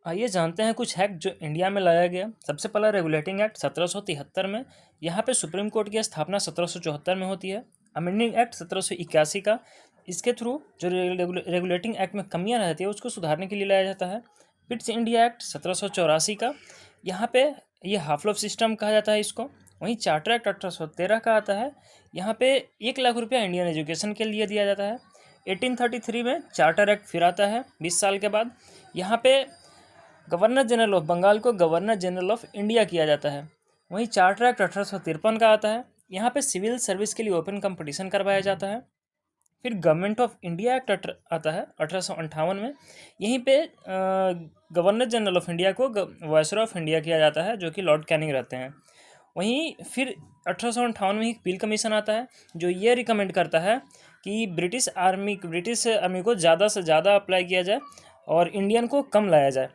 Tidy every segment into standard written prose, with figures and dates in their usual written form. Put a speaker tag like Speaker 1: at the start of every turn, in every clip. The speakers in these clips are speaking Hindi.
Speaker 1: आइए जानते हैं कुछ हैक जो इंडिया में लाया गया। सबसे पहला रेगुलेटिंग एक्ट 1773 में। यहाँ पे सुप्रीम कोर्ट की स्थापना 1774 में होती है। अमेंडिंग एक्ट 1781 का। इसके थ्रू जो रेगुलेटिंग एक्ट में कमियां रहती है उसको सुधारने के लिए लाया जाता है। पिट्स इंडिया एक्ट 1784 का। यहाँ पे ये हाफ लॉफ सिस्टम कहा जाता है इसको। वहीं चार्टर एक्ट 1813 का आता है। यहाँ पे 1 लाख रुपया इंडियन एजुकेशन के लिए दिया जाता है। 1833 में चार्टर एक्ट फिर आता है 20 साल के बाद। यहाँ पे गवर्नर जनरल ऑफ बंगाल को गवर्नर जनरल ऑफ इंडिया किया जाता है। वहीं चार्टर एक्ट 1853 का आता है। यहाँ पे सिविल सर्विस के लिए ओपन कंपटीशन करवाया जाता है। फिर गवर्नमेंट ऑफ इंडिया एक्ट आता है 1858 में। यहीं पे गवर्नर जनरल ऑफ इंडिया को वायसरॉय ऑफ इंडिया किया जाता है, जो कि लॉर्ड कैनिंग रहते हैं। वहीं फिर 1858 में ही पील कमीशन आता है, जो ये रिकमेंड करता है कि ब्रिटिश आर्मी को ज़्यादा से ज़्यादा अप्लाई किया जाए और इंडियन को कम लाया जाए।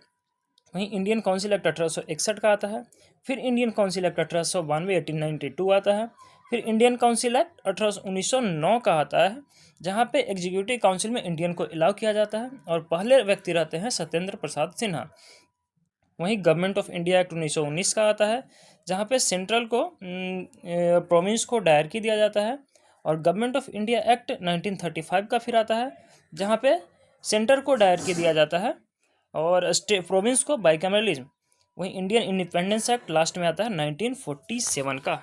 Speaker 1: वहीं इंडियन काउंसिल एक्ट 1861 का आता है। फिर इंडियन काउंसिल एक्ट 1892 1892 आता है। फिर इंडियन काउंसिल एक्ट 1909 का आता है, जहाँ पे एग्जीक्यूटिव काउंसिल में इंडियन को अलाउ किया जाता है और पहले व्यक्ति रहते हैं सत्येंद्र प्रसाद सिन्हा। वहीं गवर्नमेंट ऑफ इंडिया एक्ट 1919 का आता है, जहाँ पे सेंट्रल को प्रोविंस को डायरकी दिया जाता है। और गवर्नमेंट ऑफ इंडिया एक्ट 1935 का फिर आता है, जहाँ पे सेंटर को डायरकी दिया जाता है और स्टेट प्रोविंस को बाइकैमरलिज्म। वहीं इंडियन इंडिपेंडेंस एक्ट लास्ट में आता है 1947 का।